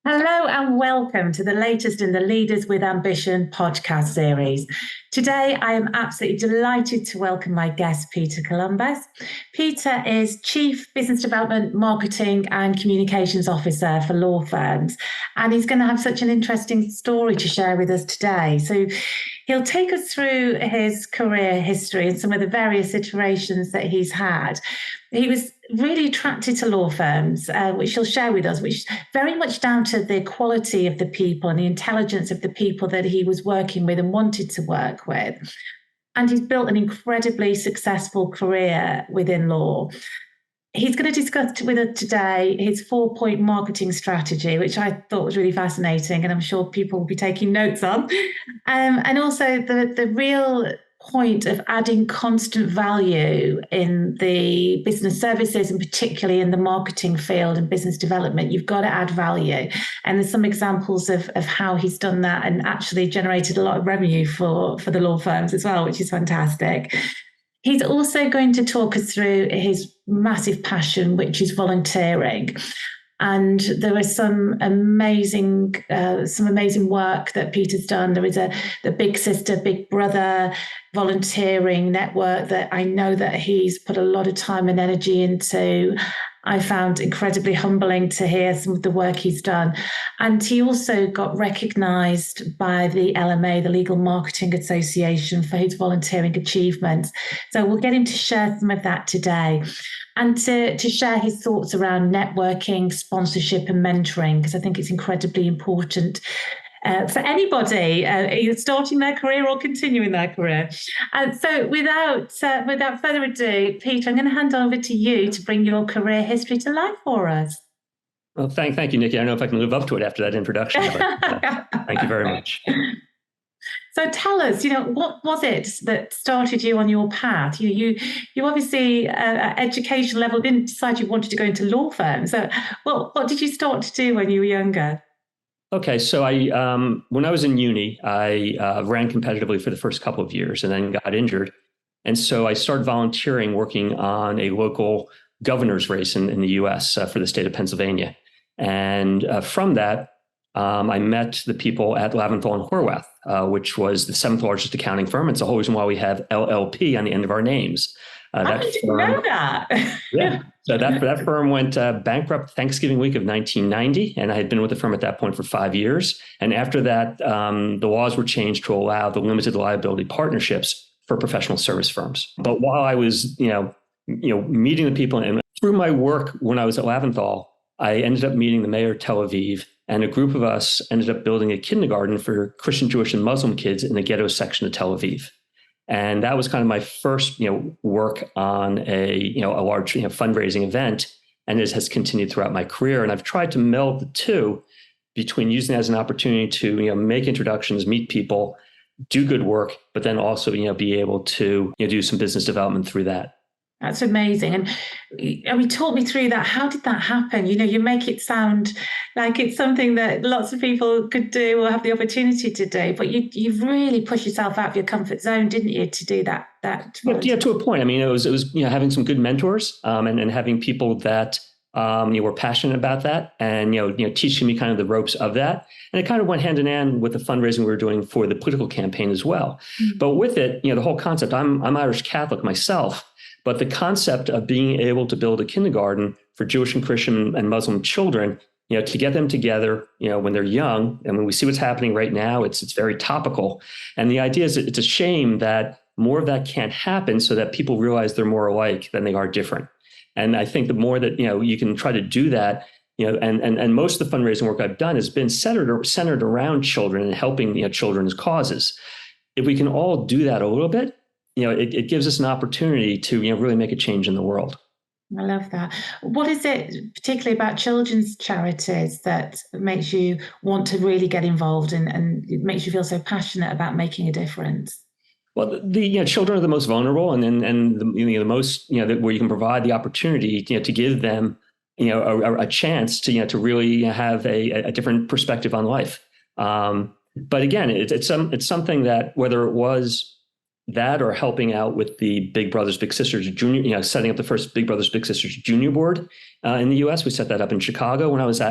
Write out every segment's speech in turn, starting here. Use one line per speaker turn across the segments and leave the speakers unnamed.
Hello and welcome to the latest in the Leaders with Ambition podcast series. Today, I am absolutely delighted to welcome my guest, Peter Columbus. Peter is Chief Business Development, Marketing and Communications Officer for law firms, and he's going to have such an interesting story to share with us today. So he'll take us through his career history and some of the various iterations that he's had. He was really attracted to law firms, which he'll share with us, which very much down to the quality of the people and the intelligence of the people that he was working with and wanted to work with. And he's built an incredibly successful career within law. He's going to discuss with us today his 4-point marketing strategy, which I thought was really fascinating, and I'm sure people will be taking notes on. And also the real point of adding constant value in the business services and particularly in the marketing field and business development. You've got to add value. And there's some examples of how he's done that and actually generated a lot of revenue for the law firms as well, which is fantastic. He's also going to talk us through his massive passion, which is volunteering. And there is some amazing work that Peter's done. There is the Big Sister, Big Brother volunteering network that I know that he's put a lot of time and energy into. I found incredibly humbling to hear some of the work he's done. And he also got recognised by the LMA, the Legal Marketing Association, for his volunteering achievements. So we'll get him to share some of that today and to share his thoughts around networking, sponsorship and mentoring, because I think it's incredibly important for anybody either starting their career or continuing their career. So without further ado, Peter, I'm going to hand over to you to bring your career history to life for us.
Well, thank you, Nikki. I don't know if I can live up to it after that introduction, but thank you very much.
So tell us, what was it that started you on your path? You obviously at education level didn't decide you wanted to go into law firms. So what did you start to do when you were younger?
Okay, so when I was in uni, I ran competitively for the first couple of years and then got injured. And so I started volunteering, working on a local governor's race in the US for the state of Pennsylvania. And from that, I met the people at Laventhal and Horwath, which was the 7th largest accounting firm. It's the whole reason why we have LLP on the end of our names.
I didn't know that.
Yeah. So that firm went bankrupt Thanksgiving week of 1990, and I had been with the firm at that point for 5 years. And after that, the laws were changed to allow the limited liability partnerships for professional service firms. But while I was, meeting the people, and through my work when I was at Laventhal, I ended up meeting the mayor of Tel Aviv, and a group of us ended up building a kindergarten for Christian, Jewish, and Muslim kids in the ghetto section of Tel Aviv. And that was kind of my first, work on a large, fundraising event, and it has continued throughout my career. And I've tried to meld the two between using it as an opportunity to, make introductions, meet people, do good work, but then also, be able to do some business development through that.
That's amazing. And talk me through that. How did that happen? You make it sound like it's something that lots of people could do or have the opportunity to do, but you've really pushed yourself out of your comfort zone, didn't you, to do that?
Yeah, to a point. I mean, it was having some good mentors and having people that were passionate about that and teaching me kind of the ropes of that. And it kind of went hand in hand with the fundraising we were doing for the political campaign as well. Mm-hmm. But with it, the whole concept, I'm Irish Catholic myself. But the concept of being able to build a kindergarten for Jewish and Christian and Muslim children, to get them together, when they're young, and when we see what's happening right now, it's very topical. And the idea is that it's a shame that more of that can't happen so that people realize they're more alike than they are different. And I think the more that, you can try to do that, and most of the fundraising work I've done has been centered around children and helping, children's causes. If we can all do that a little bit, it gives us an opportunity to, really make a change in the world.
I love that. What is it particularly about children's charities that makes you want to really get involved and it makes you feel so passionate about making a difference?
Well, the children are the most vulnerable, and the most where you can provide the opportunity to give them a chance to really have a different perspective on life. But again, it's something that whether it was that or helping out with the Big Brothers Big Sisters Junior, setting up the first Big Brothers Big Sisters Junior board in the U.S. We set that up in Chicago when I was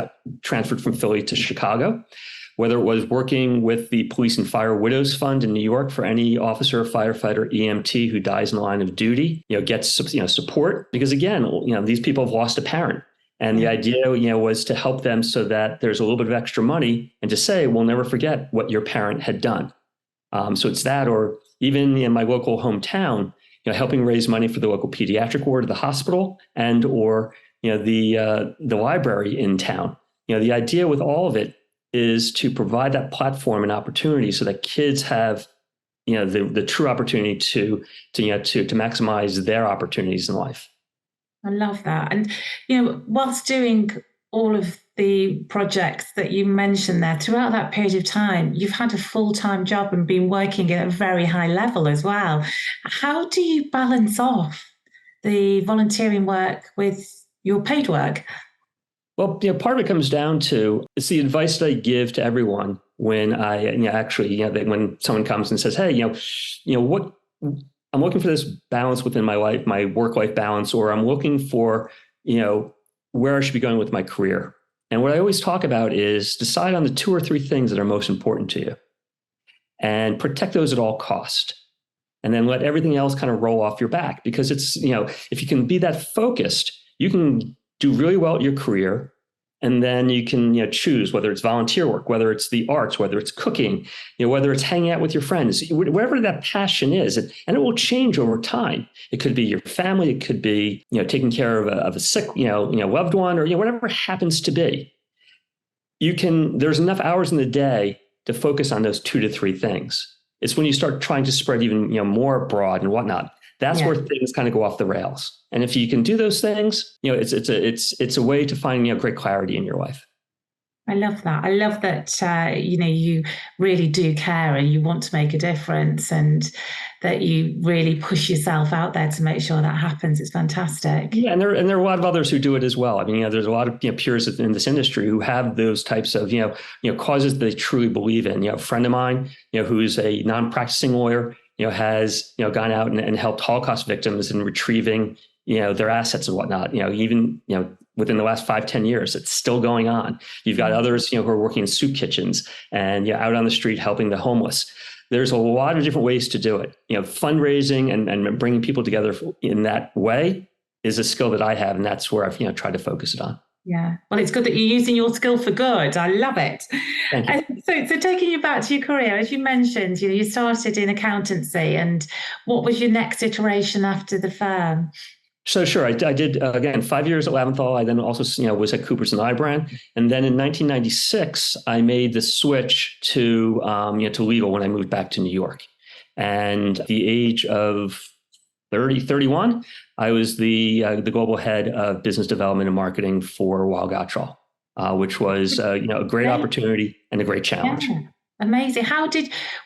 transferred from Philly to Chicago. Whether it was working with the Police and Fire Widows Fund in New York for any officer, firefighter, EMT who dies in the line of duty, gets support, because again, these people have lost a parent. And the idea, was to help them so that there's a little bit of extra money and to say, we'll never forget what your parent had done. So it's that, or even in my local hometown, helping raise money for the local pediatric ward of the hospital and or the library in town. The idea with all of it is to provide that platform and opportunity so that kids have the true opportunity to maximize their opportunities in life.
I love that. And whilst doing all of the projects that you mentioned there, throughout that period of time, you've had a full-time job and been working at a very high level as well. How do you balance off the volunteering work with your paid work?
Well, part of it comes down to, it's the advice that I give to everyone when when someone comes and says, hey, what I'm looking for, this balance within my life, my work-life balance, or I'm looking for, where I should be going with my career. And what I always talk about is decide on the 2 or 3 things that are most important to you and protect those at all cost. And then let everything else kind of roll off your back, because it's, if you can be that focused, you can do really well at your career. And then you can, choose whether it's volunteer work, whether it's the arts, whether it's cooking, whether it's hanging out with your friends, whatever that passion is, and it will change over time. It could be your family, it could be, taking care of a sick, loved one, or whatever it happens to be. There's enough hours in the day to focus on those 2 to 3 things. It's when you start trying to spread even, more broad and whatnot. That's where things kind of go off the rails. And if you can do those things, it's a way to find great clarity in your life.
I love that. I love that, you really do care and you want to make a difference, and that you really push yourself out there to make sure that happens. It's fantastic. Yeah,
and there are a lot of others who do it as well. I mean, there's a lot of peers in this industry who have those types of causes they truly believe in. A friend of mine, who's a non-practicing lawyer, has gone out and helped Holocaust victims in retrieving their assets and whatnot. Even within the last 5-10 years, it's still going on. You've got others who are working in soup kitchens and out on the street helping the homeless. There's a lot of different ways to do it. Fundraising and bringing people together in that way is a skill that I have, and that's where I've tried to focus it on.
Yeah. Well, it's good that you're using your skill for good. I love it.
Thank you.
So taking you back to your career, as you mentioned, you started in accountancy, and what was your next iteration after the firm?
So sure, I did, again, 5 years at Laventhal. I then also, was at Coopers and Lybrand. And then in 1996, I made the switch to legal when I moved back to New York. And at the age of 31, I was the global head of business development and marketing for Weil Gotshal, which was a great opportunity and a great challenge.
Yeah. Amazing.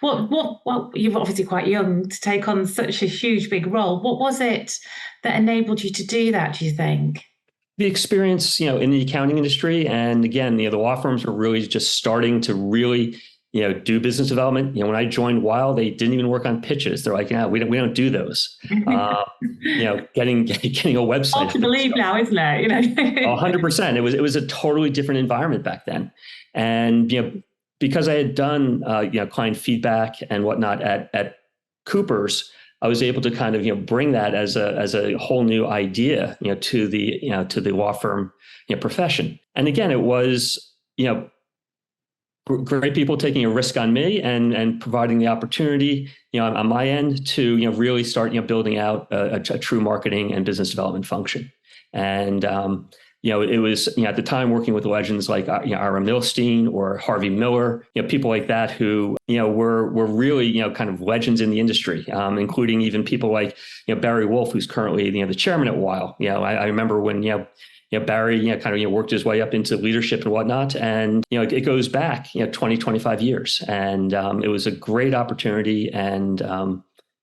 Well, you're obviously quite young to take on such a huge, big role. What was it that enabled you to do that, do you think?
The experience, in the accounting industry. And again, the law firms were really just starting to really, do business development. When I joined Weil, they didn't even work on pitches. They're like, we don't do those. Getting a website.
Hard to believe now, isn't it?
100%. It was a totally different environment back then. And, because I had done, client feedback and whatnot at Coopers, I was able to kind of, bring that as a whole new idea, to the law firm, profession. And again, it was, great people taking a risk on me and providing the opportunity, on my end to, really start, building out a true marketing and business development function. And, it was, at the time working with legends like, Ira Milstein or Harvey Miller, people like that who, were really, kind of legends in the industry, including even people like, Barry Wolf, who's currently, the chairman at Weil. I remember when, Barry, kind of, worked his way up into leadership and whatnot. And, it goes back, 20, 25 years. And it was a great opportunity and,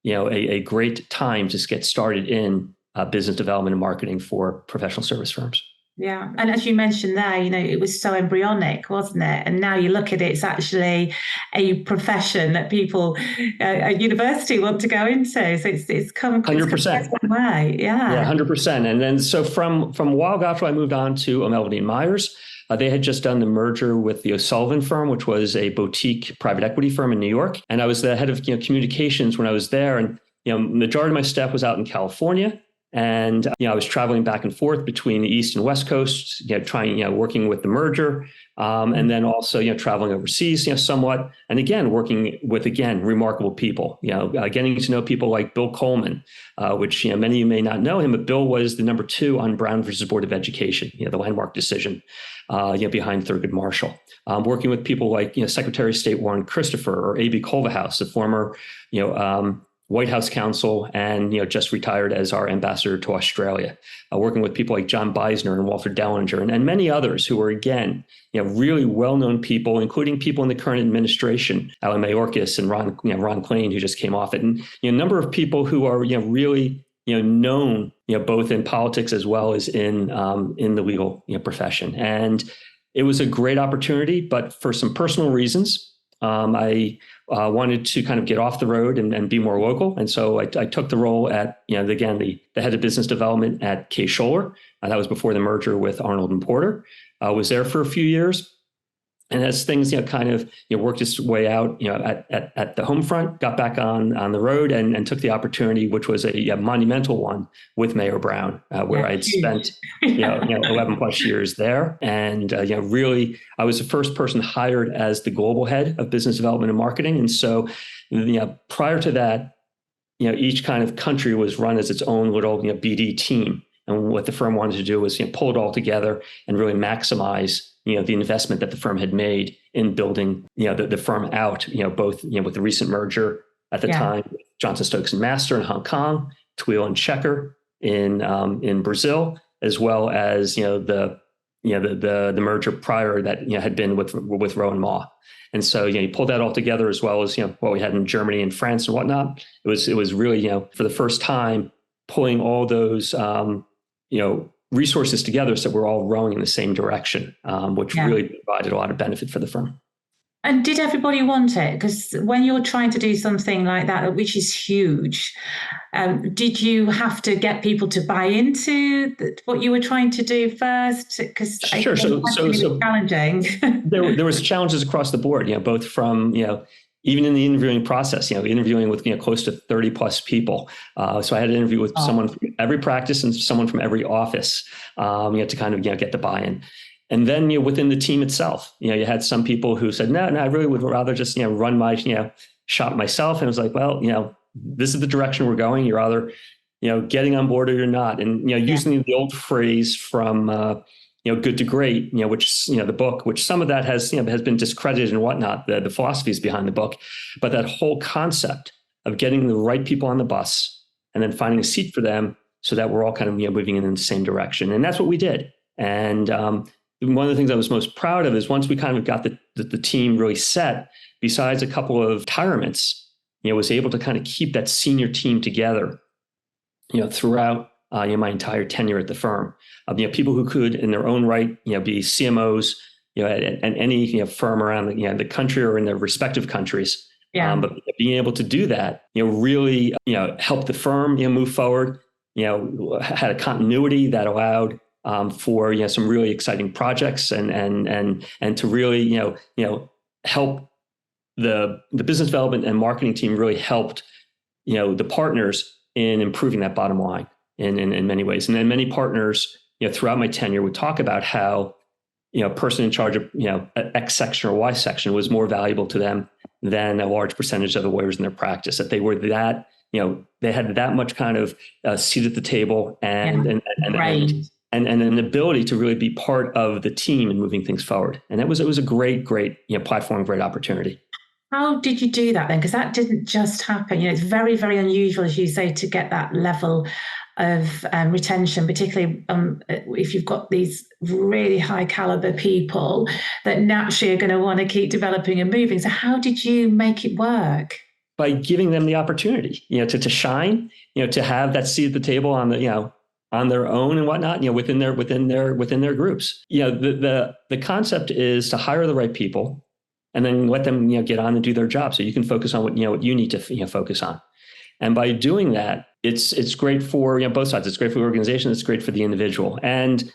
a great time to get started in business development and marketing for professional service firms.
Yeah. And as you mentioned there, it was so embryonic, wasn't it? And now you look at it, it's actually a profession that people at university want to go into. So it's come a
100%.
long way.
Yeah,
Yeah.
100%. And then so from Weil Gotshal, I moved on to O'Melveny & Myers. They had just done the merger with the O'Sullivan firm, which was a boutique private equity firm in New York. And I was the head of communications when I was there. And majority of my staff was out in California. And I was traveling back and forth between the East and West Coast, working with the merger, and then also traveling overseas, somewhat, and again working with remarkable people. Getting to know people like Bill Coleman, which many of you may not know him, but Bill was the number 2 on Brown versus Board of Education, the landmark decision, behind Thurgood Marshall. Working with people like Secretary of State Warren Christopher or A.B. Culverhouse, the former White House counsel, and just retired as our ambassador to Australia. Working with people like John Beisner and Walter Dellinger, and many others who were really well-known people, including people in the current administration, Alan Mayorkas and Ron Klain, who just came off it, and a number of people who are really known both in politics as well as in the legal profession. And it was a great opportunity, but for some personal reasons, I wanted to kind of get off the road and be more local. And so I took the role at, the head of business development at Case Scholer. That was before the merger with Arnold and Porter. I was there for a few years. And as things, worked its way out, at the home front, got back on the road and took the opportunity, which was a monumental one with Mayor Brown, where I'd spent, 11 plus years there. And, really, I was the first person hired as the global head of business development and marketing. And so, prior to that, each kind of country was run as its own little, BD team. And what the firm wanted to do was pull it all together and really maximize the investment that the firm had made in building the firm out, both with the recent merger at the time, Johnson Stokes and Master in Hong Kong, Twill and Checker in Brazil, as well as the merger prior that had been with Rowe and Maw. And so you pulled that all together, as well as what we had in Germany and France and whatnot. It was really for the first time pulling all those resources together, so we're all rowing in the same direction, which really provided a lot of benefit for the firm.
And did everybody want it? Because when you're trying to do something like that, which is huge, did you have to get people to buy into what you were trying to do first? Because
sure, so
challenging.
there was challenges across the board, both from even in the interviewing process, interviewing with close to 30 plus people. So I had to interview with someone from every practice and someone from every office, to kind of get the buy-in. And then within the team itself, you had some people who said, no, I really would rather just run my shop myself. And it was like, well, this is the direction we're going. You're either getting on board or you're not. And using the old phrase from Good to Great, which, the book, which some of that has been discredited and whatnot, the philosophies behind the book, but that whole concept of getting the right people on the bus and then finding a seat for them so that we're all kind of, moving in the same direction. And that's what we did. And one of the things I was most proud of is once we kind of got the team really set, besides a couple of retirements, was able to kind of keep that senior team together, throughout my entire tenure at the firm. People who could, in their own right, be CMOs, at any firm around the country or in their respective countries. But being able to do that, really, helped the firm, move forward. Had a continuity that allowed for some really exciting projects and to really help the business development and marketing team really helped the partners in improving that bottom line in many ways. And then many partners throughout my tenure would talk about how a person in charge of X section or Y section was more valuable to them than a large percentage of the lawyers in their practice. That they were that they had that much kind of seat at the table and an ability to really be part of the team and moving things forward. And it was a great platform, great opportunity.
How did you do that then? Because that didn't just happen. It's very, very unusual, as you say, to get that level of retention, particularly if you've got these really high caliber people that naturally are going to want to keep developing and moving. So how did you make it work?
By giving them the opportunity, to shine, to have that seat at the table on on their own and whatnot, within their groups. The concept is to hire the right people and then let them, get on and do their job. So you can focus on what you need to, focus on. And by doing that, it's great for, both sides. It's great for the organization. It's great for the individual. And,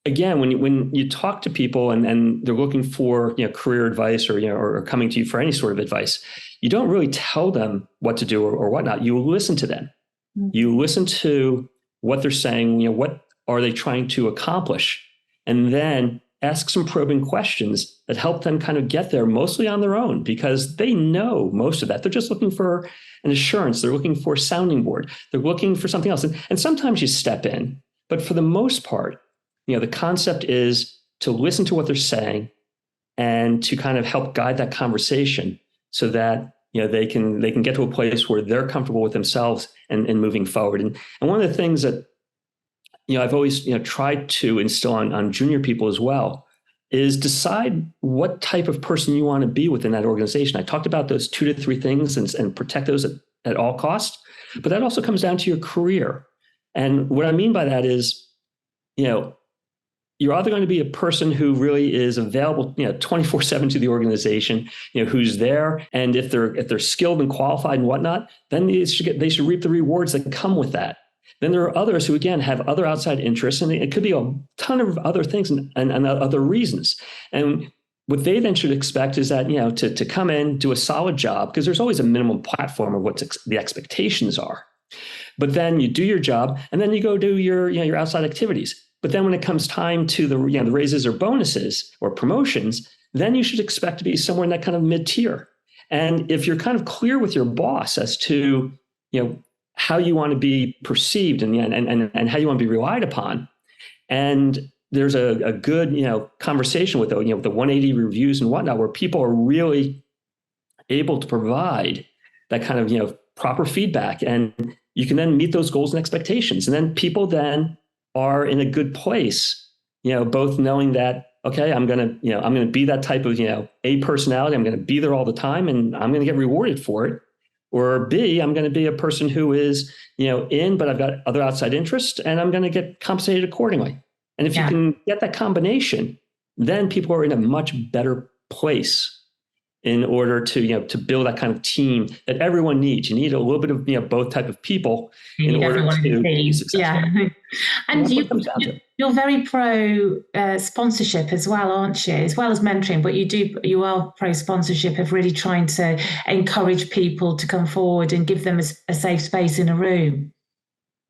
again, when you talk to people and they're looking for, career advice or coming to you for any sort of advice, you don't really tell them what to do or whatnot. You listen to them. Mm-hmm. You listen to what they're saying, what are they trying to accomplish? And then ask some probing questions that help them kind of get there mostly on their own, because they know most of that. They're just looking for an assurance. They're looking for a sounding board. They're looking for something else. And sometimes you step in, but for the most part, the concept is to listen to what they're saying and to kind of help guide that conversation so that, they can get to a place where they're comfortable with themselves and moving forward. And one of the things that, I've always, tried to instill on junior people as well is decide what type of person you want to be within that organization. I talked about those 2 to 3 things and protect those at all costs, but that also comes down to your career. And what I mean by that is, you're either going to be a person who really is available, 24/7 to the organization, who's there. And if they're skilled and qualified and whatnot, then they should reap the rewards that come with that. Then there are others who, again, have other outside interests, and it could be a ton of other things and other reasons. And what they then should expect is that, to come in, do a solid job, because there's always a minimum platform of what the expectations are. But then you do your job, and then you go do your outside activities. But then when it comes time to the raises or bonuses or promotions, then you should expect to be somewhere in that kind of mid-tier. And if you're kind of clear with your boss as to, how you want to be perceived and how you want to be relied upon, and there's a good, conversation with the 180 reviews and whatnot, where people are really able to provide that kind of, proper feedback, and you can then meet those goals and expectations. And then people then are in a good place, both knowing that, okay, I'm going to be that type of, A personality. I'm going to be there all the time and I'm going to get rewarded for it. Or B, I'm going to be a person who is, but I've got other outside interests and I'm going to get compensated accordingly. And if you can get that combination, then people are in a much better place in order to, to build that kind of team that everyone needs. You need a little bit of, both type of people in order to be successful.
Yeah. And you're very pro sponsorship as well, aren't you? As well as mentoring, but you are pro sponsorship of really trying to encourage people to come forward and give them a safe space in a room.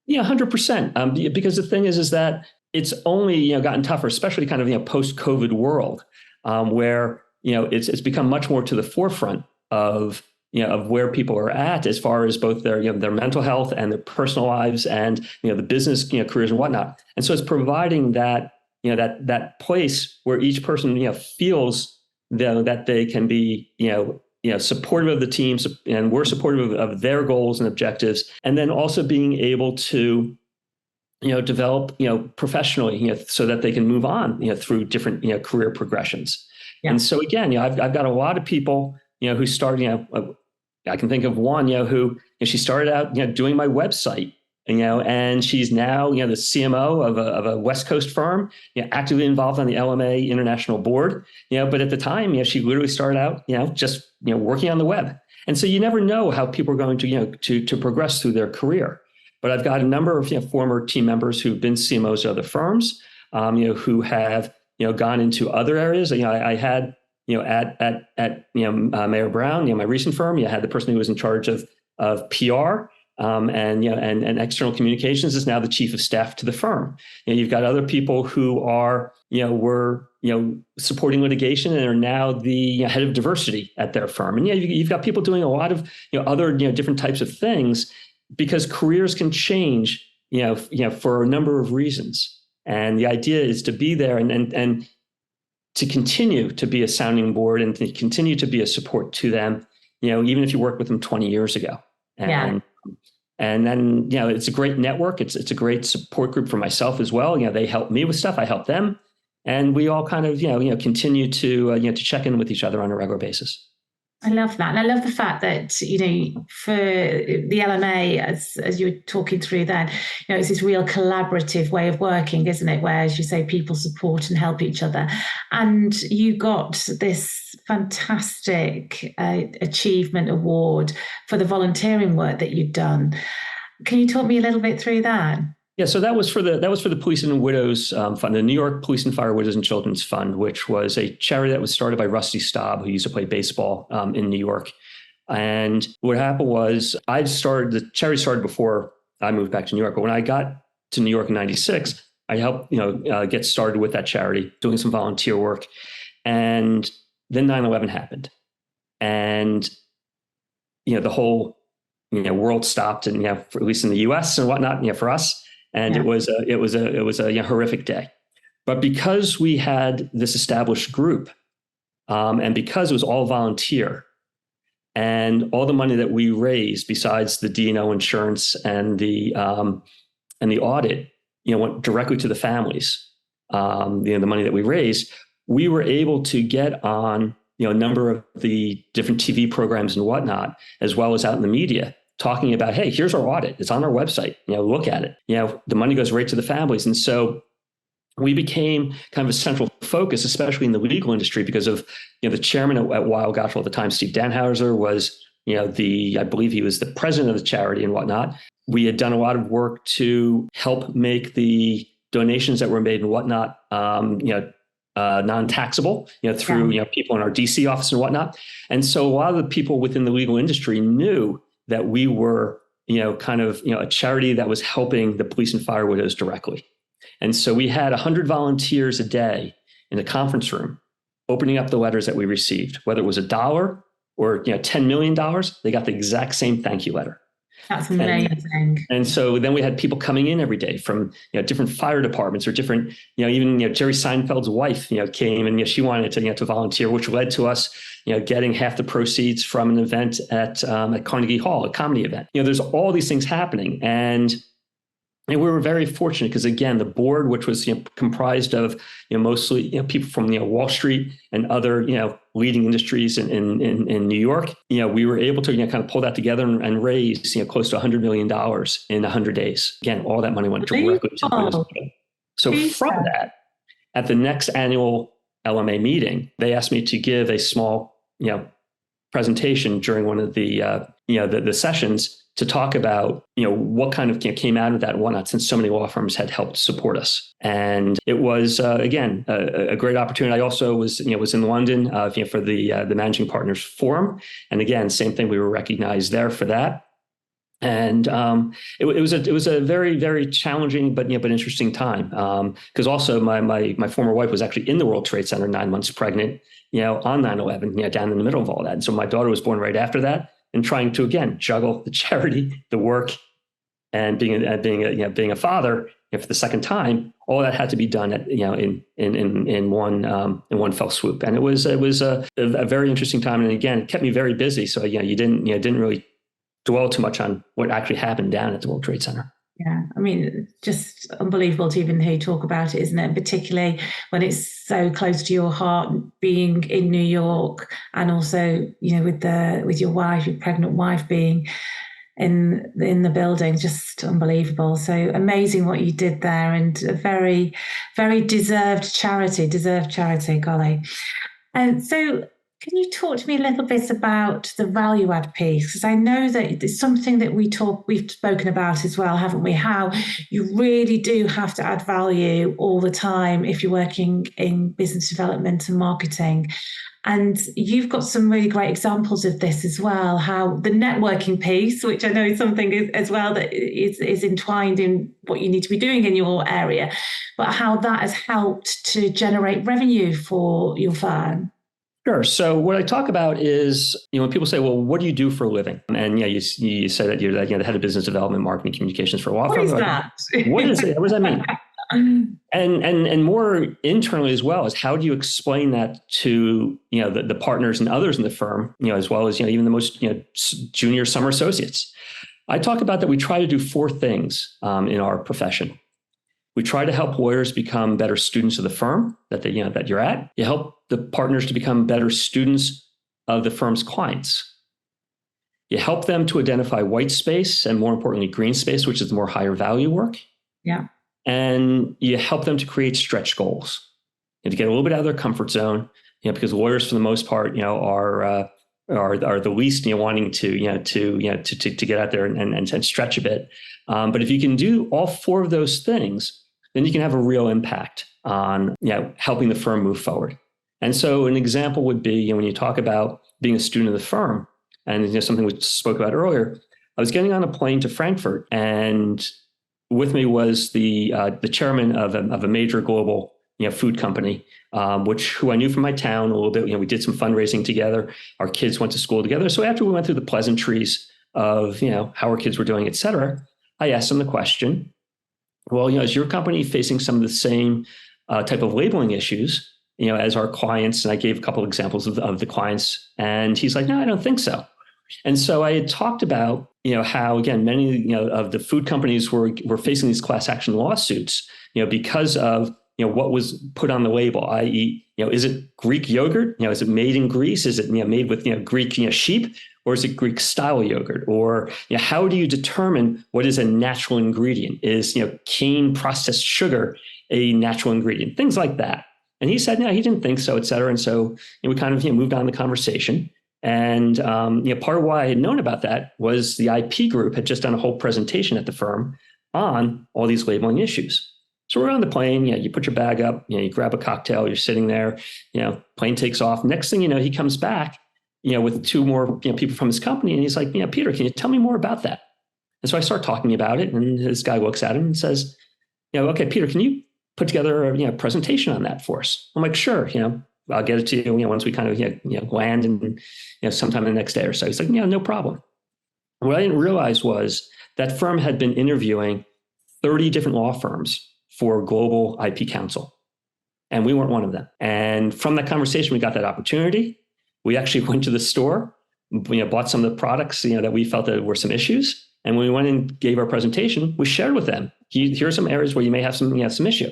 Yeah, 100%. Because the thing is that it's only, gotten tougher, especially kind of, post-COVID world, where it's become much more to the forefront of where people are at as far as both their mental health and their personal lives and the business careers and whatnot. And so it's providing that that place where each person feels that they can be supportive of the teams, and we're supportive of their goals and objectives, and then also being able to develop professionally so that they can move on through different career progressions. Yeah. And so again, I've got a lot of people, who started, I can think of one, who she started out, doing my website, and she's now, the CMO of a West Coast firm, actively involved on the LMA International Board, but at the time, she literally started out, just, working on the web. And so you never know how people are going to, to progress through their career. But I've got a number of, former team members who've been CMOs of other firms, who have, gone into other areas. I had, at Mayor Brown, my recent firm, I had the person who was in charge of PR and external communications is now the chief of staff to the firm. You've got other people who are, were, supporting litigation and are now the head of diversity at their firm. And you've got people doing a lot of, other, different types of things, because careers can change, for a number of reasons. And the idea is to be there and to continue to be a sounding board and to continue to be a support to them, even if you worked with them 20 years ago. And then, it's a great network. It's a great support group for myself as well. They help me with stuff. I help them. And we all kind of, continue to check in with each other on a regular basis.
I love that. And I love the fact that, for the LMA, as you were talking through then, it's this real collaborative way of working, isn't it? Where, as you say, people support and help each other. And you got this fantastic achievement award for the volunteering work that you'd done. Can you talk me a little bit through that?
Yeah, so that was for the Police and Widows Fund, the New York Police and Fire Widows and Children's Fund, which was a charity that was started by Rusty Staub, who used to play baseball in New York. And what happened was the charity started before I moved back to New York. But when I got to New York in '96, I helped get started with that charity, doing some volunteer work. And then 9/11 happened, and the whole world stopped, and at least in the U.S. and whatnot, for us. And yeah. it was a horrific day. But because we had this established group, and because it was all volunteer, and all the money that we raised, besides the D&O insurance and the audit, went directly to the families. The money that we raised, we were able to get on a number of the different TV programs and whatnot, as well as out in the media, talking about, hey, here's our audit. It's on our website. Look at it. The money goes right to the families. And so we became kind of a central focus, especially in the legal industry, because of, the chairman at Weil Gotshal at the time, Steve Danhauser, was, I believe he was the president of the charity and whatnot. We had done a lot of work to help make the donations that were made and whatnot, non-taxable, through, people in our DC office and whatnot. And so a lot of the people within the legal industry knew that we were, a charity that was helping the police and fire widows directly. And so we had 100 volunteers a day in the conference room, opening up the letters that we received, whether it was $1 or, $10 million, they got the exact same thank you letter.
That's amazing.
And so then we had people coming in every day from, different fire departments or different, even, Jerry Seinfeld's wife, came and she wanted to volunteer, which led to us, getting half the proceeds from an event at Carnegie Hall, a comedy event. There's all these things happening. And we were very fortunate because, again, the board, which was comprised of mostly people from Wall Street and other leading industries in New York, we were able to kind of pull that together and raise close to $100 million in 100 days. Again, all that money went directly to the widows. So from that, at the next annual LMA meeting, they asked me to give a small presentation during one of the sessions to talk about, what kind of came out of that and whatnot, since so many law firms had helped support us. And it was, again, a great opportunity. I also was in London, for the Managing Partners Forum. And again, same thing, we were recognized there for that. And it was a very, very challenging, but interesting time. Because also my former wife was actually in the World Trade Center 9 months pregnant, on 9/11, down in the middle of all that. And so my daughter was born right after that. And trying to, again, juggle the charity, the work, and being a father, for the second time, all that had to be done at, in one fell swoop. And it was a very interesting time. And again, it kept me very busy. So you didn't really dwell too much on what actually happened down at the World Trade Center.
Yeah, I mean, just unbelievable to even hear you talk about it, isn't it? Particularly when it's so close to your heart, being in New York, and also, with your wife, your pregnant wife, being in the building, just unbelievable. So amazing what you did there, and a very, very deserved charity, golly. And so, can you talk to me a little bit about the value add piece? Because I know that it's something that we've spoken about as well, haven't we? How you really do have to add value all the time if you're working in business development and marketing. And you've got some really great examples of this as well, how the networking piece, which I know is something as well that is entwined in what you need to be doing in your area, but how that has helped to generate revenue for your firm.
Sure. So what I talk about is, when people say, well, what do you do for a living? And you say that you're the head of business development, marketing, communications for a law firm.
What is that?
What is it? What does that mean? And more internally as well, is how do you explain that to, the partners and others in the firm, as well as, even the most, junior summer associates. I talk about that we try to do four things in our profession. We try to help lawyers become better students of the firm that you're at. You help the partners to become better students of the firm's clients. You help them to identify white space and, more importantly, green space, which is more higher value work.
Yeah.
And you help them to create stretch goals and to get a little bit out of their comfort zone, because lawyers, for the most part, are the least, wanting to get out there and stretch a bit. But if you can do all four of those things, then you can have a real impact on, helping the firm move forward. And so an example would be, when you talk about being a student of the firm, and something we spoke about earlier, I was getting on a plane to Frankfurt, and with me was the chairman of a major global food company, who I knew from my town a little bit. We did some fundraising together. Our kids went to school together. So after we went through the pleasantries of how our kids were doing, et cetera, I asked him the question, well, is your company facing some of the same type of labeling issues as our clients? And I gave a couple of examples of the clients, and he's like, no, I don't think so. And so I had talked about, how, again, many, of the food companies were facing these class action lawsuits, because of, what was put on the label, i.e., is it Greek yogurt? Is it made in Greece? Is it, made with, Greek, sheep? Or is it Greek style yogurt? Or, how do you determine what is a natural ingredient? Is, cane processed sugar a natural ingredient? Things like that. And he said, no, he didn't think so, et cetera. And so we kind of moved on the conversation. And part of why I had known about that was the IP group had just done a whole presentation at the firm on all these labeling issues. So we're on the plane, you put your bag up, you grab a cocktail, you're sitting there, plane takes off. Next thing you know, he comes back, with two more people from his company. And he's like, Peter, can you tell me more about that? And so I start talking about it. And this guy looks at him and says, okay, Peter, can you put together a presentation on that for us? I'm like, sure, I'll get it to you, once we kind of, land and, sometime the next day or so. He's like, no problem. What I didn't realize was that firm had been interviewing 30 different law firms for global IP counsel. And we weren't one of them. And from that conversation, we got that opportunity. We actually went to the store, bought some of the products, that we felt that were some issues. And when we went and gave our presentation, we shared with them, here are some areas where you may have some issue.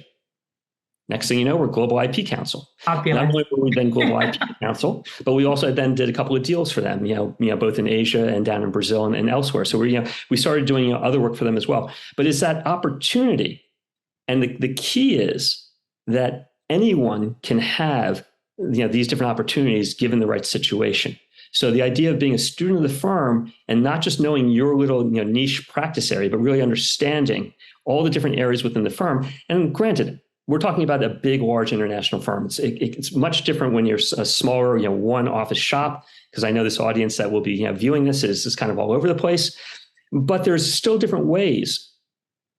Next thing you know, we're Global IP Counsel. Not only were we then Global IP Counsel, but we also then did a couple of deals for them, both in Asia and down in Brazil and elsewhere. So we started doing other work for them as well. But it's that opportunity. And the key is that anyone can have these different opportunities given the right situation. So the idea of being a student of the firm and not just knowing your little niche practice area, but really understanding all the different areas within the firm. And granted, we're talking about a big, large international firm. It's much different when you're a smaller, one office shop, because I know this audience that will be viewing this is kind of all over the place. But there's still different ways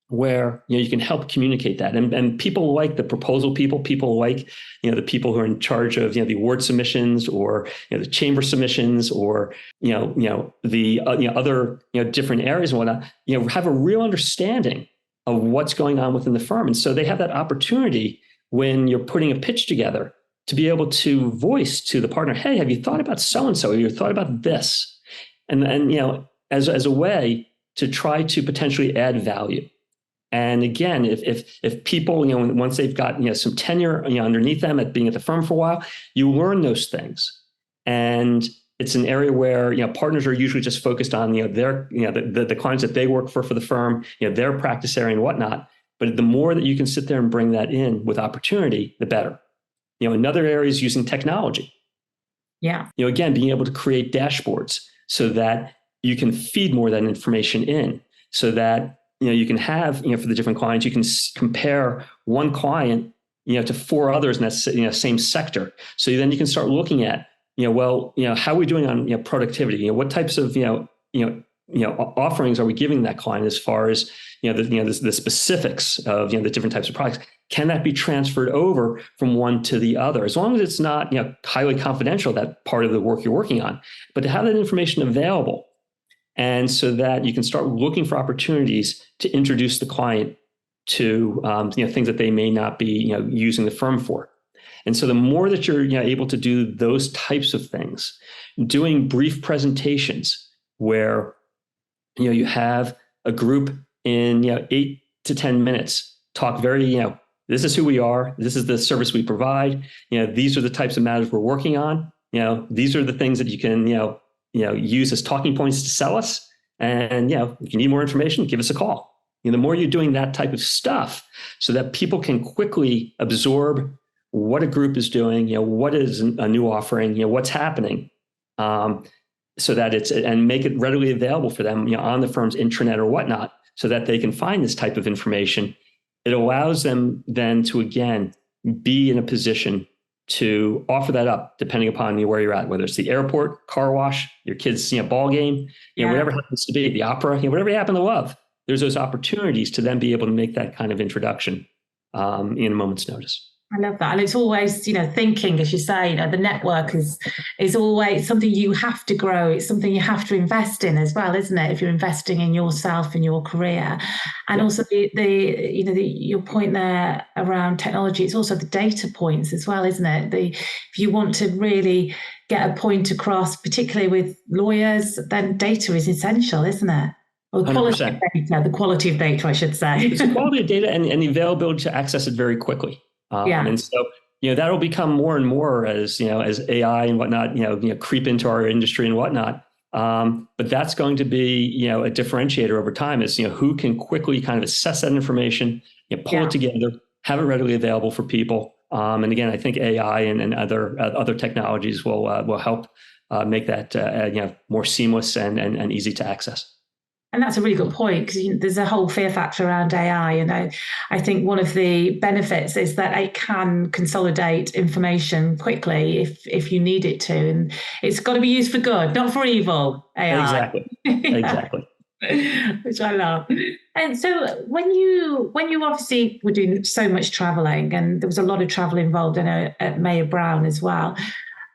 where you can help communicate that, and people like the proposal people like the people who are in charge of the award submissions or the chamber submissions or the other different areas and whatnot. Have a real understanding of what's going on within the firm. And so they have that opportunity when you're putting a pitch together to be able to voice to the partner, hey, have you thought about so-and-so? Have you thought about this? And as a way to try to potentially add value. And again, if people, once they've got, some tenure, underneath them at being at the firm for a while, you learn those things. And it's an area where, partners are usually just focused on, their, the clients that they work for the firm, their practice area and whatnot. But the more that you can sit there and bring that in with opportunity, the better. Another area is using technology.
Yeah.
Again, being able to create dashboards so that you can feed more of that information in, so that, you can have, for the different clients, you can compare one client, to four others in that, same sector. So then you can start looking at, how are we doing on, productivity? What types of, offerings are we giving that client as far as, the specifics of, the different types of products? Can that be transferred over from one to the other? As long as it's not, highly confidential, that part of the work you're working on, but to have that information available. And so that you can start looking for opportunities to introduce the client to things that they may not be using the firm for. And so the more that you're able to do those types of things, doing brief presentations where you have a group in 8 to 10 minutes talk very this is who we are, this is the service we provide, these are the types of matters we're working on. these are the things that you can, use as talking points to sell us. And, if you need more information, give us a call. The more you're doing that type of stuff so that people can quickly absorb what a group is doing, what is a new offering, what's happening, so that and make it readily available for them, on the firm's intranet or whatnot, so that they can find this type of information. It allows them then to, again, be in a position to offer that up depending upon where you're at, whether it's the airport, car wash, your kids' ball game, whatever it happens to be, the opera, whatever you happen to love. There's those opportunities to then be able to make that kind of introduction in a moment's notice.
I love that. And it's always, thinking, as you say, the network is always something you have to grow. It's something you have to invest in as well, isn't it? If you're investing in yourself and your career. And also your point there around technology, it's also the data points as well, isn't it? If you want to really get a point across, particularly with lawyers, then data is essential, isn't it? Or the quality of data, I should say.
It's the quality of data and the availability to access it very quickly. And so, that'll become more and more as AI and whatnot, creep into our industry and whatnot. But that's going to be, a differentiator over time is, who can quickly kind of assess that information, pull it together, have it readily available for people. And again, I think AI and other technologies will help make that, more seamless and easy to access.
And that's a really good point, because there's a whole fear factor around AI. And I think one of the benefits is that it can consolidate information quickly if you need it to. And it's got to be used for good, not for evil, AI.
Exactly.
Which I love. And so when you obviously were doing so much traveling, and there was a lot of travel involved at Mayer Brown as well,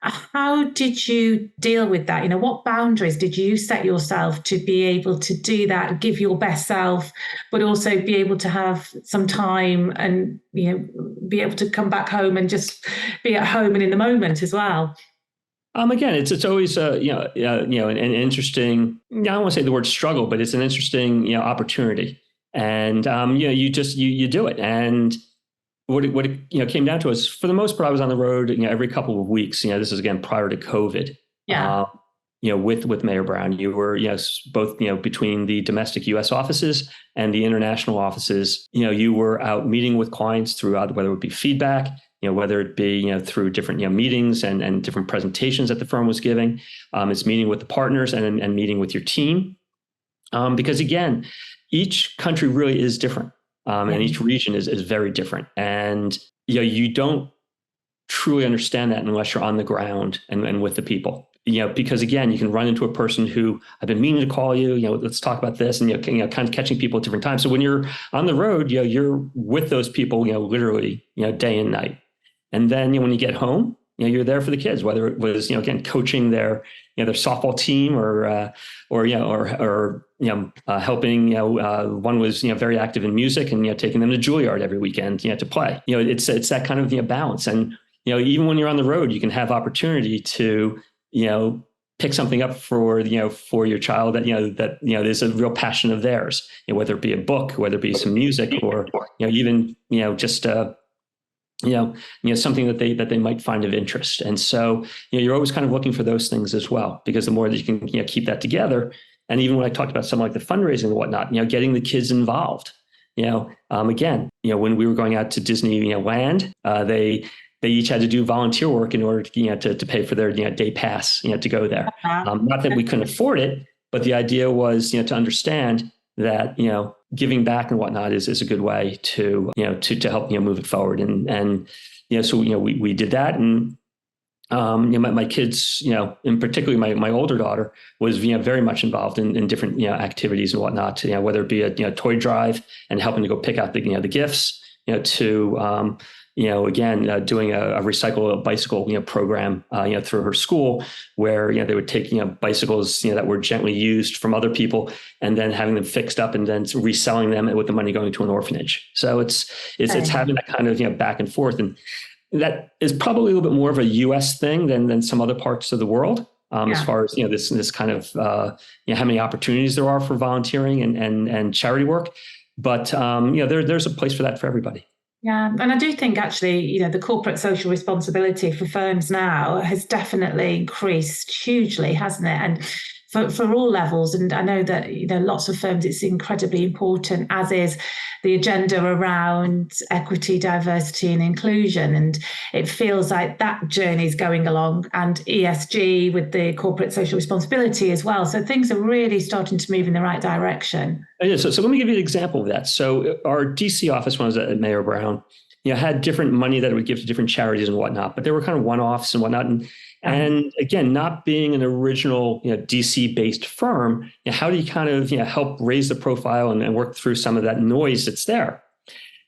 how did you deal with that? What boundaries did you set yourself to be able to do that, give your best self, but also be able to have some time and, be able to come back home and just be at home and in the moment as well?
Again, it's always an interesting, I don't want to say the word struggle, but it's an interesting, opportunity. And, you do it. And what it came down to is, for the most part, I was on the road, every couple of weeks. This is again prior to COVID. With Mayer Brown, you were both between the domestic U.S. offices and the international offices. You were out meeting with clients throughout, whether it be feedback, whether it be through different meetings and different presentations that the firm was giving. It's meeting with the partners and meeting with your team, because again, each country really is different. And each region is very different. And you don't truly understand that unless you're on the ground and with the people. Because again, you can run into a person who, I've been meaning to call you, let's talk about this, and kind of catching people at different times. So when you're on the road, you're with those people, literally, day and night. And then when you get home, you're there for the kids, whether it was, again, coaching their softball team or helping, one was, very active in music and, taking them to Juilliard every weekend, to play. It's that kind of, balance. And, even when you're on the road, you can have opportunity to, pick something up for your child that there's a real passion of theirs, whether it be a book, whether it be some music, or, even, just, something that they might find of interest. And so, you're always kind of looking for those things as well, because the more that you can, keep that together. And even when I talked about something like the fundraising and whatnot, getting the kids involved, again, when we were going out to Disneyland, they each had to do volunteer work in order to pay for their, day pass, to go there. Not that we couldn't afford it, but the idea was, to understand that, giving back and whatnot is a good way to help, move it forward. And so, we did that. And, my kids, in particularly my older daughter was, very much involved in different, activities and whatnot, whether it be a toy drive and helping to go pick out the gifts, to, doing a recycle a bicycle, program, through her school, where, they would take, bicycles, that were gently used from other people, and then having them fixed up and then reselling them with the money going to an orphanage. So it's having that kind of, back and forth. And that is probably a little bit more of a US thing than some other parts of the world. As far as, this kind of, how many opportunities there are for volunteering and charity work. But, there's a place for that for everybody.
Yeah, and I do think actually, the corporate social responsibility for firms now has definitely increased hugely, hasn't it? And for all levels. And I know that, lots of firms, it's incredibly important, as is the agenda around equity, diversity, and inclusion. And it feels like that journey is going along, and ESG with the corporate social responsibility as well. So things are really starting to move in the right direction.
So let me give you an example of that. So our DC office, when I was at Mayor Brown, had different money that it would give to different charities and whatnot, but they were kind of one-offs and whatnot. And again, not being an original, DC-based firm, how do you kind of help raise the profile and work through some of that noise that's there?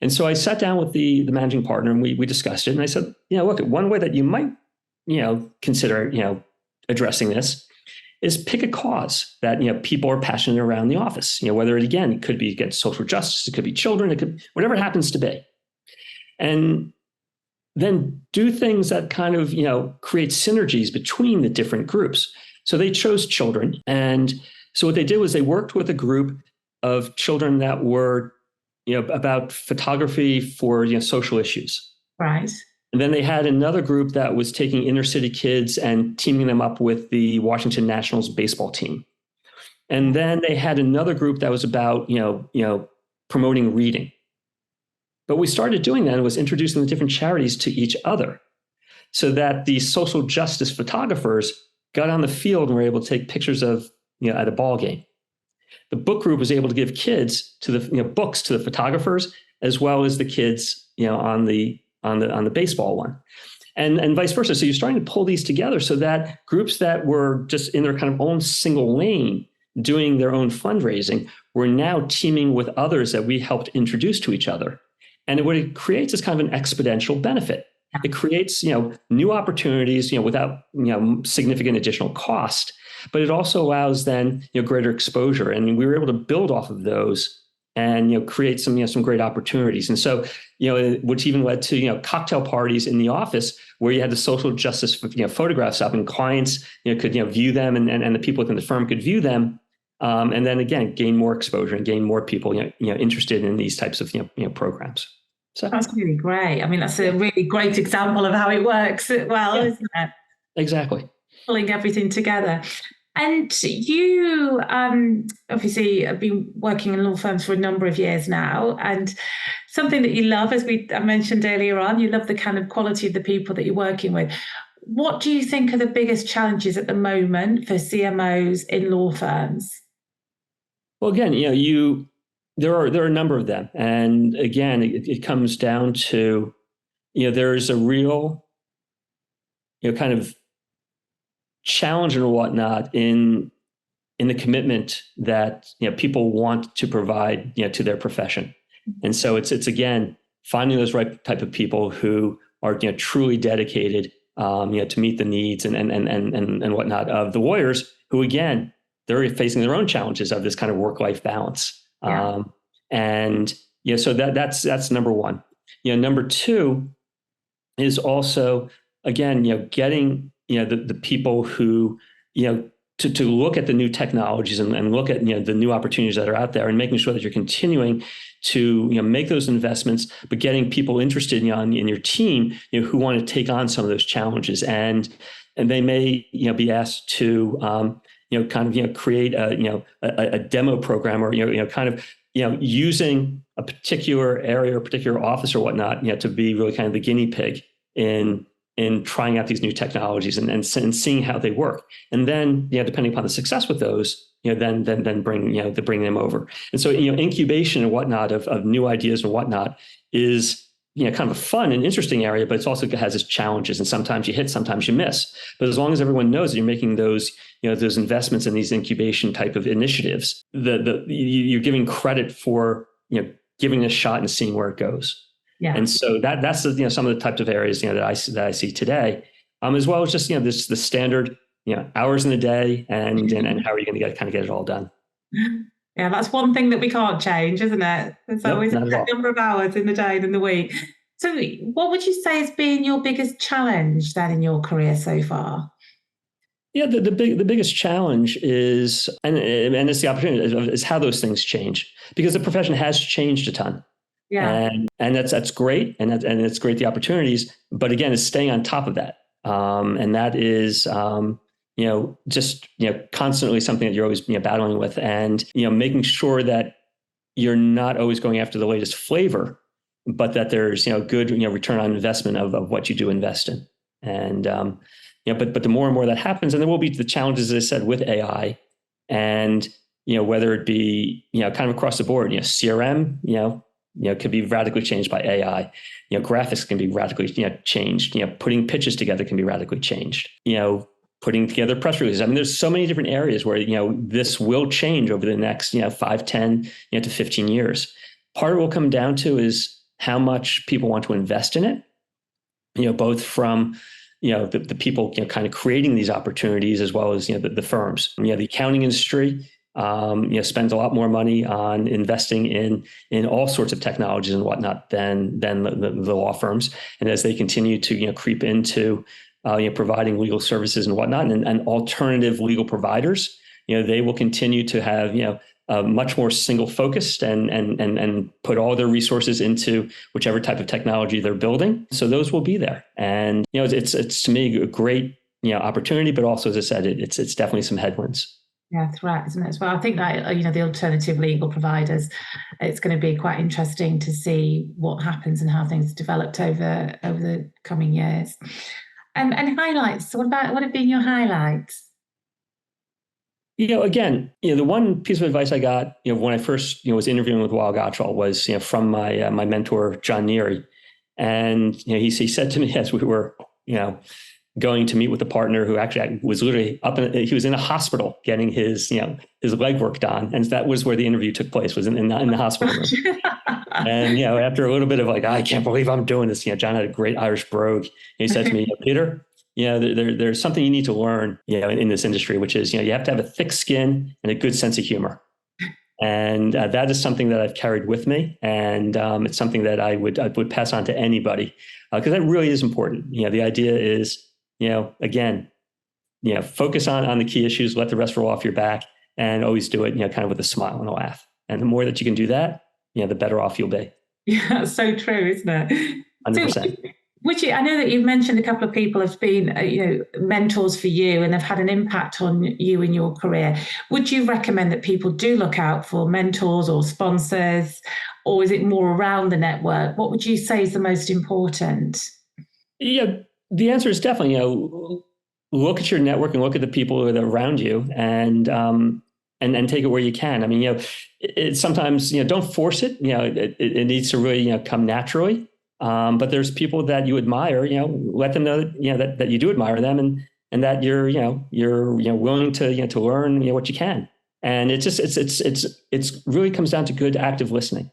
And so I sat down with the managing partner and we discussed it. And I said, look, one way that you might, consider, addressing this is pick a cause that people are passionate around the office. Whether it could be against social justice, it could be children, it could whatever it happens to be, and then do things that kind of create synergies between the different groups. So they chose children, and so what they did was they worked with a group of children that were about photography for social issues.
Right.
And then they had another group that was taking inner city kids and teaming them up with the Washington Nationals baseball team. And then they had another group that was about, promoting reading. But what we started doing then was introducing the different charities to each other so that the social justice photographers got on the field and were able to take pictures of, at a ball game. The book group was able to give kids to the, books to the photographers, as well as the kids, on the baseball one, and vice versa. So you're starting to pull these together so that groups that were just in their kind of own single lane doing their own fundraising were now teaming with others that we helped introduce to each other. And what it creates is kind of an exponential benefit. It creates, new opportunities, without, significant additional cost, but it also allows then, greater exposure. And we were able to build off of those and create some great opportunities. And so which even led to cocktail parties in the office where you had the social justice photographs up, and clients could view them, and the people within the firm could view them, and then again gain more exposure and gain more people interested in these types of programs. So
that's really great. I mean, that's a really great example of how it works well, isn't it?
Exactly.
Pulling everything together. And you obviously have been working in law firms for a number of years now, and something that you love, as I mentioned earlier on, you love the kind of quality of the people that you're working with. What do you think are the biggest challenges at the moment for CMOs in law firms?
Well, again, there are a number of them, and again, it comes down to there's a real kind of challenge and whatnot in the commitment that people want to provide to their profession. And so it's again finding those right type of people who are truly dedicated to meet the needs and whatnot of the lawyers, who again they're facing their own challenges of this kind of work-life balance. So that's number one. Number two is also again getting the people who to look at the new technologies and look at the new opportunities that are out there, and making sure that you're continuing to make those investments, but getting people interested in your team who want to take on some of those challenges, and they may be asked to create a demo program, or kind of using a particular area or particular office or whatnot to be really kind of the guinea pig in trying out these new technologies and seeing how they work. And then, depending upon the success with those, then bring them over. And so, incubation and whatnot of new ideas and whatnot is, kind of a fun and interesting area, but it also has its challenges. And sometimes you hit, sometimes you miss. But as long as everyone knows that you're making those, those investments in these incubation type of initiatives, you're giving credit for, giving a shot and seeing where it goes.
Yeah.
And so that's some of the types of areas that I see today, as well as just the standard hours in the day and how are you going to get it all done.
Yeah, that's one thing that we can't change, isn't it? There's always a number of hours in the day and in the week. So what would you say has been your biggest challenge then in your career so far?
Yeah, the biggest challenge is, and it's the opportunity, is how those things change, because the profession has changed a ton.
Yeah.
And that's great. And it's great, the opportunities, but again, it's staying on top of that. And that is, just, constantly something that you're always, battling with, and, making sure that you're not always going after the latest flavor, but that there's, good, return on investment of what you do invest in. And, but the more and more that happens, and there will be the challenges, as I said, with AI, and, whether it be, kind of across the board, CRM, could be radically changed by AI. Graphics can be radically, changed. Putting pitches together can be radically changed. Putting together press releases. I mean, there's so many different areas where, this will change over the next, 5, 10, to 15 years. Part of it will come down to is how much people want to invest in it, both from, the people, kind of creating these opportunities, as well as, the firms. The accounting industry, spends a lot more money on investing in all sorts of technologies and whatnot than the law firms. And as they continue to, creep into providing legal services and whatnot, and alternative legal providers, they will continue to have, much more single focused and put all their resources into whichever type of technology they're building. So those will be there. And, it's to me a great, opportunity, but also, as I said, it's definitely some headwinds.
Yeah, threat, isn't it, as well? I think that, the alternative legal providers, it's going to be quite interesting to see what happens and how things developed over the coming years. And highlights. So what have been your highlights?
Again, the one piece of advice I got, when I first, was interviewing with Weil Gotshal was, from my mentor, John Neary. And, he said to me as we were, going to meet with a partner who actually was literally he was in a hospital getting his leg work done. And that was where the interview took place, was in the hospital room. And, after a little bit of I can't believe I'm doing this, John had a great Irish brogue. And he said to me, Peter, there's something you need to learn, in this industry, which is, you have to have a thick skin and a good sense of humor. And that is something that I've carried with me. And it's something that I would pass on to anybody, because that really is important. The idea is, again, focus on the key issues, let the rest roll off your back, and always do it, kind of with a smile and a laugh. And the more that you can do that, the better off you'll be.
Yeah, so true, isn't it?
100%.
I know that you've mentioned a couple of people have been, mentors for you and have had an impact on you in your career. Would you recommend that people do look out for mentors or sponsors, or is it more around the network? What would you say is the most important?
Yeah, the answer is definitely, look at your network and look at the people that are around you, and take it where you can. I mean, it's sometimes, don't force it. It needs to really, come naturally. But there's people that you admire, let them know that, that you do admire them, and that you're willing to learn, what you can. And it's really comes down to good active listening.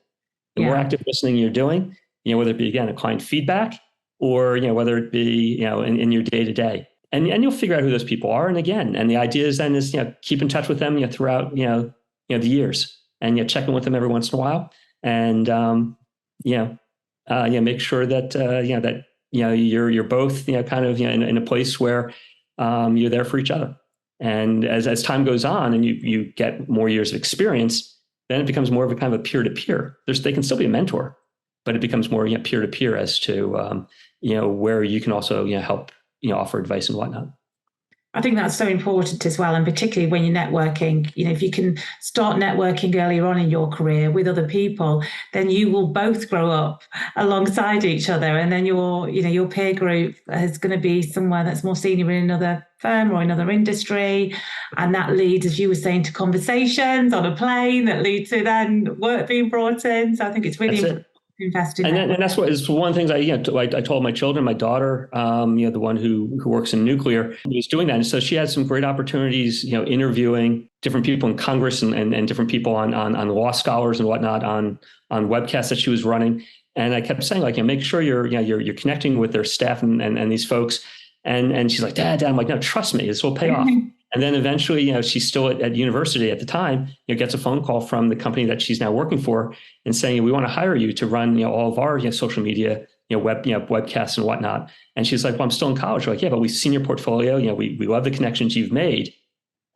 The more active listening you're doing, whether it be, again, a client feedback, or, whether it be, in your day to day, and you'll figure out who those people are. And again, and the idea is then is, keep in touch with them, throughout, the years, and check in with them every once in a while. And, make sure that, that, you're both, kind of, in a place where, you're there for each other. And as time goes on and you get more years of experience, then it becomes more of a kind of a peer-to-peer. They can still be a mentor, but it becomes more, peer-to-peer as to, where you can also, help, offer advice and whatnot.
I think that's so important as well. And particularly when you're networking, if you can start networking earlier on in your career with other people, then you will both grow up alongside each other. And then your peer group is going to be somewhere that's more senior in another firm or another industry. And that leads, as you were saying, to conversations on a plane that lead to then work being brought in. So I think it's really important. Invest in
and that's what is one of the things I told my children. My daughter, the one who works in nuclear, was doing that, and so she had some great opportunities, interviewing different people in Congress and different people on law scholars and whatnot on webcasts that she was running. And I kept saying, make sure you're connecting with their staff and these folks. And she's like, Dad, I'm like, no, trust me, this will pay off. And then eventually, she's still at university at the time, gets a phone call from the company that she's now working for and saying, we want to hire you to run, all of our, social media, webcasts and whatnot. And she's like, well, I'm still in college. We're like, yeah, but we've seen your portfolio. We love the connections you've made.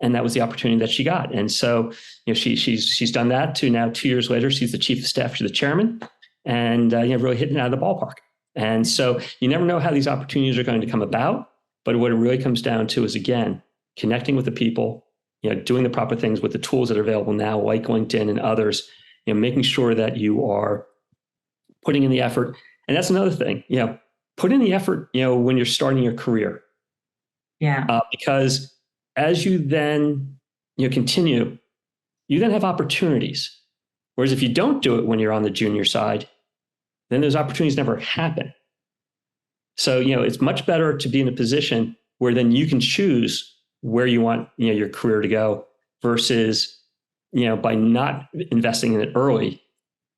And that was the opportunity that she got. And so, she's done that to now 2 years later, she's the chief of staff to the chairman. and really hitting it out of the ballpark. And so you never know how these opportunities are going to come about, but what it really comes down to is, again, connecting with the people, doing the proper things with the tools that are available now, like LinkedIn and others, making sure that you are putting in the effort. And that's another thing, put in the effort, when you're starting your career.
Yeah.
Because as you then, continue, you then have opportunities. Whereas if you don't do it when you're on the junior side, then those opportunities never happen. So, it's much better to be in a position where then you can choose where you want, your career to go versus, by not investing in it early.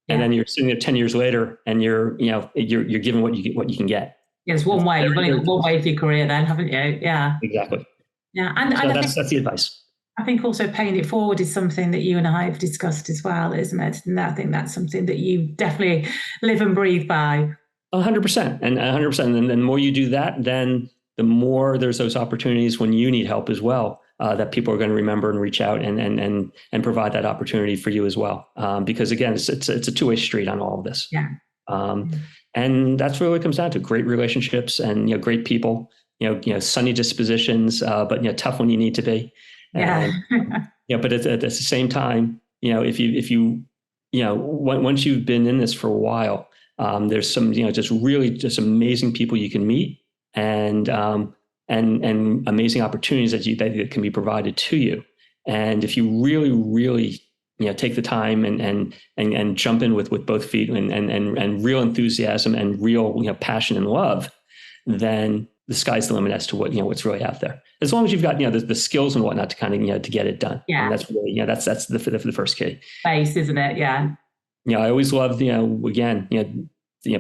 And then you're sitting there 10 years later and you're given what you can get.
Yeah, there's one way. You've only got one way for your career then, haven't you? Yeah.
Exactly.
Yeah.
And so that's the advice.
I think also paying it forward is something that you and I have discussed as well, isn't it? And I think that's something that you definitely live and breathe by.
100%. And 100%. And the more you do that, then the more there's those opportunities when you need help as well, that people are going to remember and reach out and provide that opportunity for you as well. Because again, it's a two-way street on all of this.
Yeah.
And that's really what it comes down to: great relationships and, great people, sunny dispositions, but, tough when you need to be.
Yeah.
But at the same time, if you once you've been in this for a while, there's some, just amazing people you can meet and amazing opportunities that can be provided to you. And if you really, really, take the time and jump in with both feet and real enthusiasm and real, passion and love, then the sky's the limit as to what's really out there. As long as you've got, the skills and whatnot to kind of, to get it done.
Yeah.
And that's really, that's the first key.
Base, isn't it? Yeah.
I always love, again,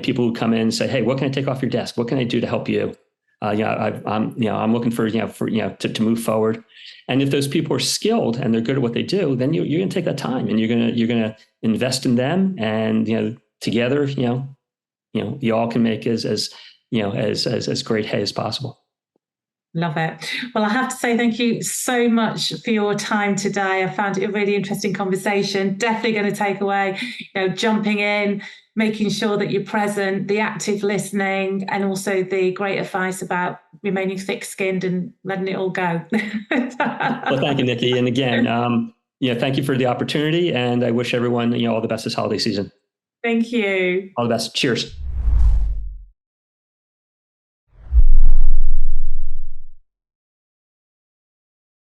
people who come in and say, hey, what can I take off your desk? What can I do to help you? I'm looking for, to move forward. And if those people are skilled and they're good at what they do, then you're going to take that time and you're going to invest in them. And, together, you all can make as great hay as possible.
Love it. Well, I have to say thank you so much for your time today. I found it a really interesting conversation. Definitely going to take away, jumping in, making sure that you're present, the active listening, and also the great advice about remaining thick-skinned and letting it all go.
Well, thank you, Nikki. And again, thank you for the opportunity. And I wish everyone, all the best this holiday season.
Thank you.
All the best. Cheers.